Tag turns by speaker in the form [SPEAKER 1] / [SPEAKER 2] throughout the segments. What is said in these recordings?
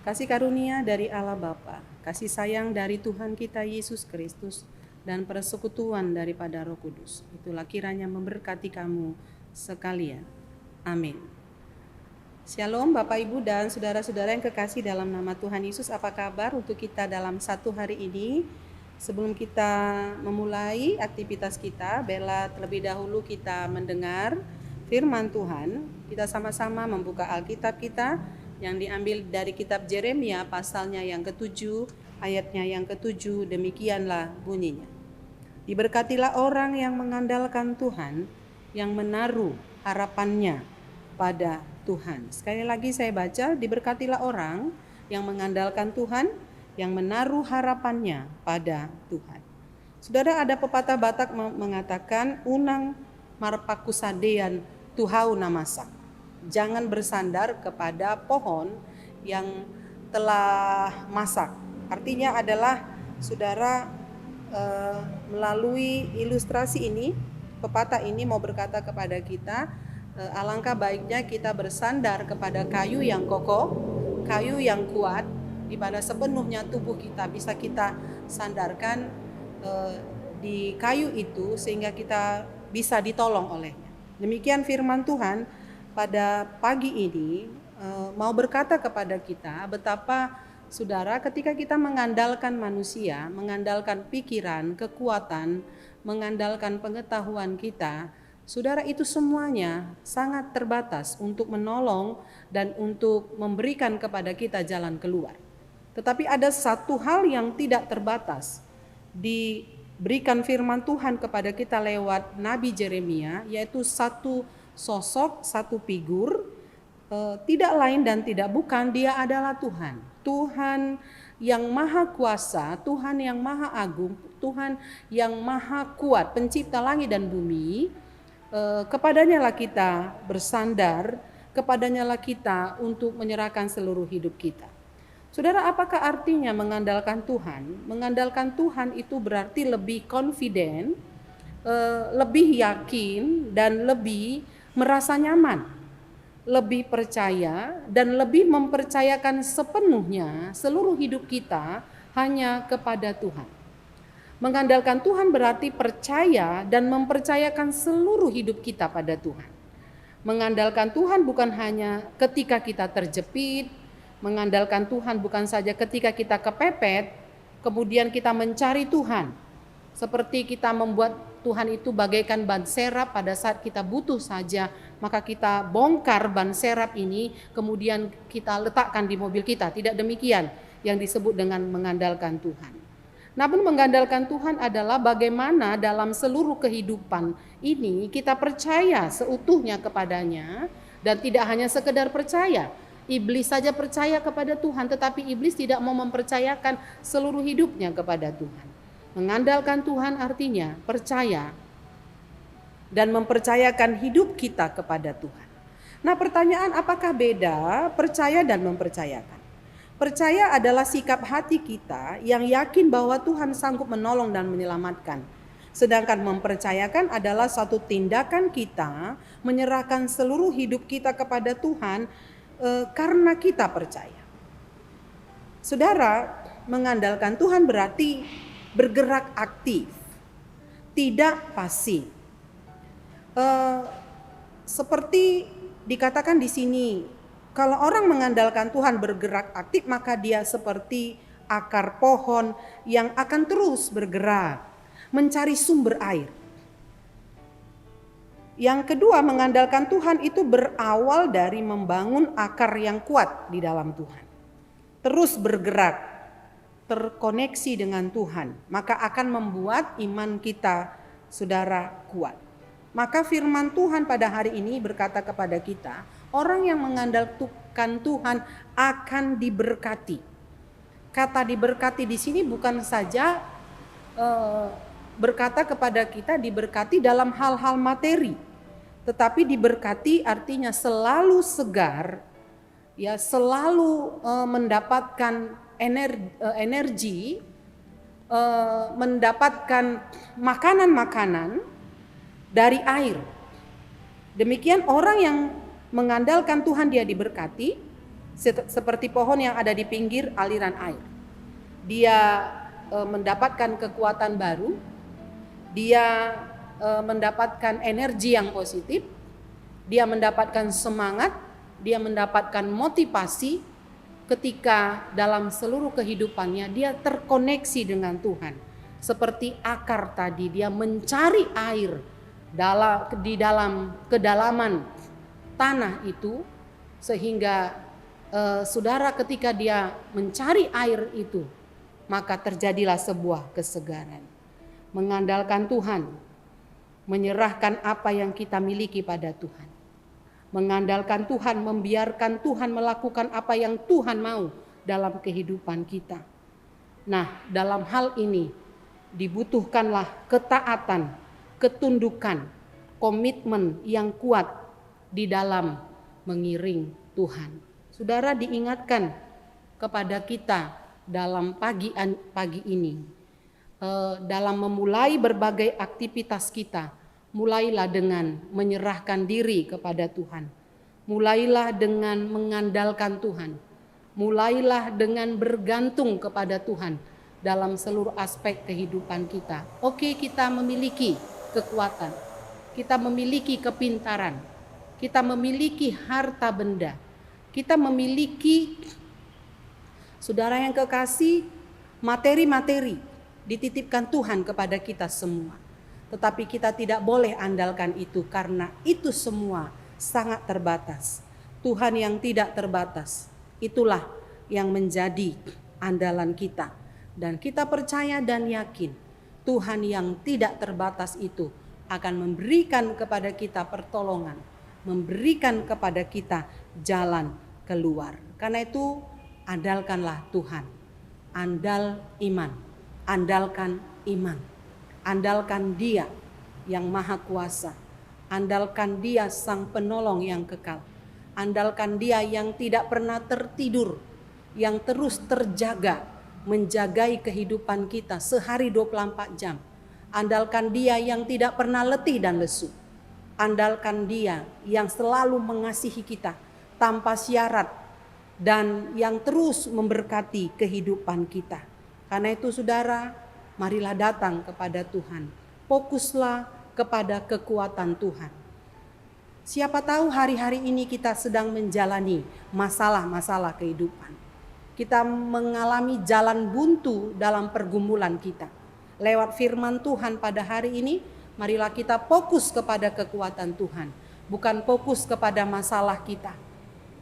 [SPEAKER 1] Kasih karunia dari Allah Bapa, kasih sayang dari Tuhan kita Yesus Kristus, dan persekutuan daripada Roh Kudus, itulah kiranya memberkati kamu sekalian. Amin. Shalom Bapak Ibu dan saudara-saudara yang kekasih dalam nama Tuhan Yesus. Apa kabar untuk kita dalam satu hari ini? Sebelum kita memulai aktivitas kita, Bella terlebih dahulu kita mendengar firman Tuhan. Kita sama-sama membuka Alkitab kita yang diambil dari kitab Yeremia pasalnya yang ke-7, ayatnya yang ke-7, demikianlah bunyinya. Diberkatilah orang yang mengandalkan Tuhan, yang menaruh harapannya pada Tuhan. Sekali lagi saya baca, diberkatilah orang yang mengandalkan Tuhan, yang menaruh harapannya pada Tuhan. Saudara, ada pepatah Batak mengatakan, unang marpakusadean tuhau namasak. Jangan bersandar kepada pohon yang telah masak. Artinya adalah saudara, melalui ilustrasi ini, pepatah ini mau berkata kepada kita, alangkah baiknya kita bersandar kepada kayu yang kokoh, kayu yang kuat, di mana sepenuhnya tubuh kita bisa kita sandarkan di kayu itu sehingga kita bisa ditolong olehnya. Demikian firman Tuhan pada pagi ini mau berkata kepada kita betapa saudara, ketika kita mengandalkan manusia, mengandalkan pikiran, kekuatan, mengandalkan pengetahuan kita, saudara, itu semuanya sangat terbatas untuk menolong dan untuk memberikan kepada kita jalan keluar. Tetapi ada satu hal yang tidak terbatas diberikan firman Tuhan kepada kita lewat Nabi Yeremia, yaitu satu sosok, satu figur, tidak lain dan tidak bukan, dia adalah Tuhan. Tuhan yang maha kuasa, Tuhan yang maha agung, Tuhan yang maha kuat, pencipta langit dan bumi. Kepadanya lah kita bersandar, kepadanya lah kita untuk menyerahkan seluruh hidup kita. Saudara, apakah artinya mengandalkan Tuhan? Mengandalkan Tuhan itu berarti lebih confident, lebih yakin, dan lebih merasa nyaman, lebih percaya, dan lebih mempercayakan sepenuhnya seluruh hidup kita hanya kepada Tuhan. Mengandalkan Tuhan berarti percaya dan mempercayakan seluruh hidup kita pada Tuhan. Mengandalkan Tuhan bukan hanya ketika kita terjepit, mengandalkan Tuhan bukan saja ketika kita kepepet, kemudian kita mencari Tuhan. Seperti kita membuat Tuhan itu bagaikan ban serap pada saat kita butuh saja, maka kita bongkar ban serap ini, kemudian kita letakkan di mobil kita. Tidak demikian yang disebut dengan mengandalkan Tuhan. Namun mengandalkan Tuhan adalah bagaimana dalam seluruh kehidupan ini kita percaya seutuhnya kepadanya, dan tidak hanya sekedar percaya. Iblis saja percaya kepada Tuhan, tetapi iblis tidak mau mempercayakan seluruh hidupnya kepada Tuhan. Mengandalkan Tuhan artinya percaya dan mempercayakan hidup kita kepada Tuhan. Nah, pertanyaan, apakah beda percaya dan mempercayakan? Percaya adalah sikap hati kita yang yakin bahwa Tuhan sanggup menolong dan menyelamatkan. Sedangkan mempercayakan adalah satu tindakan kita menyerahkan seluruh hidup kita kepada Tuhan karena kita percaya. Saudara, mengandalkan Tuhan berarti bergerak aktif, tidak pasif. Seperti dikatakan di sini, kalau orang mengandalkan Tuhan bergerak aktif, maka dia seperti akar pohon yang akan terus bergerak mencari sumber air. Yang kedua, mengandalkan Tuhan itu berawal dari membangun akar yang kuat di dalam Tuhan. Terus bergerak, terkoneksi dengan Tuhan, maka akan membuat iman kita, saudara, kuat. Maka firman Tuhan pada hari ini berkata kepada kita, orang yang mengandalkan Tuhan akan diberkati. Kata diberkati di sini bukan saja berkata kepada kita diberkati dalam hal-hal materi, tetapi diberkati artinya selalu segar, ya, selalu mendapatkan energi, mendapatkan makanan-makanan dari air. Demikian orang yang mengandalkan Tuhan, dia diberkati seperti pohon yang ada di pinggir aliran air. Dia mendapatkan kekuatan baru, dia mendapatkan energi yang positif, dia mendapatkan semangat, dia mendapatkan motivasi ketika dalam seluruh kehidupannya dia terkoneksi dengan Tuhan. Seperti akar tadi, dia mencari air di dalam kedalaman tanah itu, sehingga saudara, ketika dia mencari air itu, maka terjadilah sebuah kesegaran. Mengandalkan Tuhan, menyerahkan apa yang kita miliki pada Tuhan. Mengandalkan Tuhan, membiarkan Tuhan melakukan apa yang Tuhan mau dalam kehidupan kita. Nah, dalam hal ini dibutuhkanlah ketaatan, ketundukan, komitmen yang kuat di dalam mengiring Tuhan. Saudara, diingatkan kepada kita dalam pagi ini, dalam memulai berbagai aktivitas kita, mulailah dengan menyerahkan diri kepada Tuhan. Mulailah dengan mengandalkan Tuhan. Mulailah dengan bergantung kepada Tuhan dalam seluruh aspek kehidupan kita. Oke, kita memiliki kekuatan, kita memiliki kepintaran, kita memiliki harta benda, kita memiliki, saudara yang kekasih, materi-materi dititipkan Tuhan kepada kita semua. Tetapi kita tidak boleh andalkan itu, karena itu semua sangat terbatas. Tuhan yang tidak terbatas, itulah yang menjadi andalan kita. Dan kita percaya dan yakin Tuhan yang tidak terbatas itu akan memberikan kepada kita pertolongan, memberikan kepada kita jalan keluar. Karena itu andalkanlah Tuhan. Andal iman, andalkan iman, andalkan Dia yang maha kuasa, andalkan Dia sang penolong yang kekal, andalkan Dia yang tidak pernah tertidur, yang terus terjaga, menjagai kehidupan kita sehari 24 jam. Andalkan Dia yang tidak pernah letih dan lesu. Andalkan Dia yang selalu mengasihi kita tanpa syarat, dan yang terus memberkati kehidupan kita. Karena itu saudara, marilah datang kepada Tuhan. Fokuslah kepada kekuatan Tuhan. Siapa tahu hari-hari ini kita sedang menjalani masalah-masalah kehidupan. Kita mengalami jalan buntu dalam pergumulan kita. Lewat firman Tuhan pada hari ini, marilah kita fokus kepada kekuatan Tuhan, bukan fokus kepada masalah kita.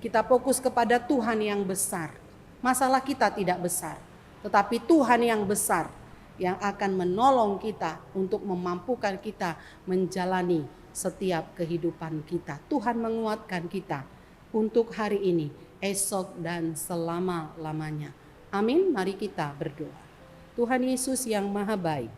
[SPEAKER 1] Kita fokus kepada Tuhan yang besar. Masalah kita tidak besar, tetapi Tuhan yang besar yang akan menolong kita untuk memampukan kita menjalani setiap kehidupan kita. Tuhan menguatkan kita untuk hari ini, esok, dan selama-lamanya. Amin. Mari kita berdoa. Tuhan Yesus yang maha baik,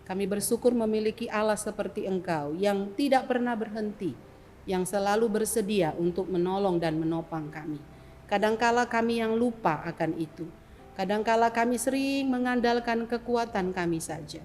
[SPEAKER 1] kami bersyukur memiliki Allah seperti Engkau yang tidak pernah berhenti, yang selalu bersedia untuk menolong dan menopang kami. Kadangkala kami yang lupa akan itu. Kadangkala kami sering mengandalkan kekuatan kami saja.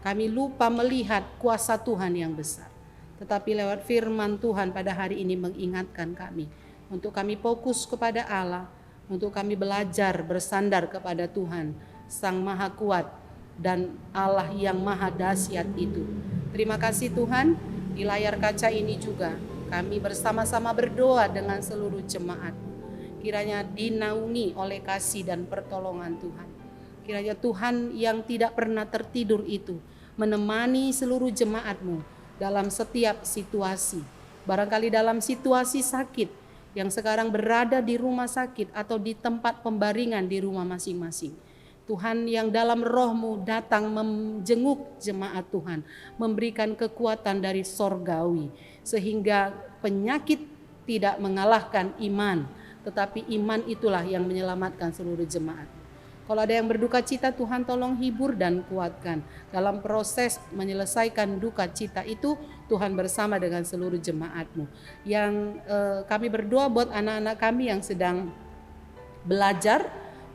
[SPEAKER 1] Kami lupa melihat kuasa Tuhan yang besar. Tetapi lewat firman Tuhan pada hari ini mengingatkan kami untuk kami fokus kepada Allah, untuk kami belajar bersandar kepada Tuhan, Sang Maha Kuat dan Allah yang Maha Dahsyat itu. Terima kasih Tuhan, di layar kaca ini juga kami bersama-sama berdoa dengan seluruh jemaat. Kiranya dinaungi oleh kasih dan pertolongan Tuhan. Kiranya Tuhan yang tidak pernah tertidur itu menemani seluruh jemaat-Mu dalam setiap situasi. Barangkali dalam situasi sakit yang sekarang berada di rumah sakit atau di tempat pembaringan di rumah masing-masing. Tuhan yang dalam roh-Mu datang menjenguk jemaat Tuhan, memberikan kekuatan dari sorgawi, sehingga penyakit tidak mengalahkan iman, tetapi iman itulah yang menyelamatkan seluruh jemaat. Kalau ada yang berduka cita, Tuhan tolong hibur dan kuatkan. Dalam proses menyelesaikan duka cita itu, Tuhan bersama dengan seluruh jemaat-Mu. Yang kami berdoa buat anak-anak kami yang sedang belajar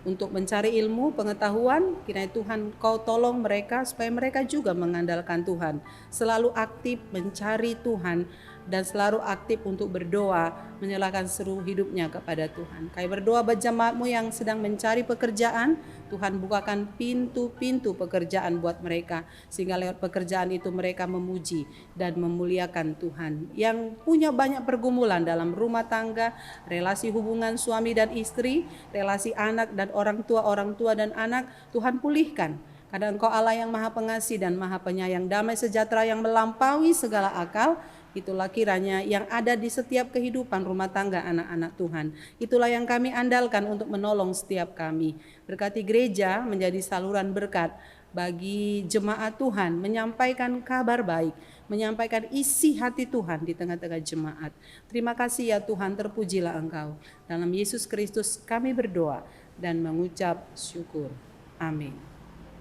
[SPEAKER 1] untuk mencari ilmu, pengetahuan, kiranya Tuhan Kau tolong mereka supaya mereka juga mengandalkan Tuhan, selalu aktif mencari Tuhan dan selalu aktif untuk berdoa, menyerahkan seluruh hidupnya kepada Tuhan. Kami berdoa buat jemaat-Mu yang sedang mencari pekerjaan, Tuhan bukakan pintu-pintu pekerjaan buat mereka, sehingga lewat pekerjaan itu mereka memuji dan memuliakan Tuhan. Yang punya banyak pergumulan dalam rumah tangga, relasi hubungan suami dan istri, relasi anak dan orang tua dan anak, Tuhan pulihkan. Karena Engkau Allah yang Maha Pengasih dan Maha Penyayang, damai sejahtera yang melampaui segala akal, itulah kiranya yang ada di setiap kehidupan rumah tangga anak-anak Tuhan. Itulah yang kami andalkan untuk menolong setiap kami. Berkati gereja menjadi saluran berkat bagi jemaat Tuhan, menyampaikan kabar baik, menyampaikan isi hati Tuhan di tengah-tengah jemaat. Terima kasih ya Tuhan, terpujilah Engkau. Dalam Yesus Kristus kami berdoa dan mengucap syukur. Amin.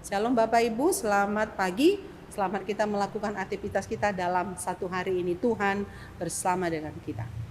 [SPEAKER 1] Shalom Bapak Ibu, selamat pagi. Selamat kita melakukan aktivitas kita dalam satu hari ini. Tuhan bersama dengan kita.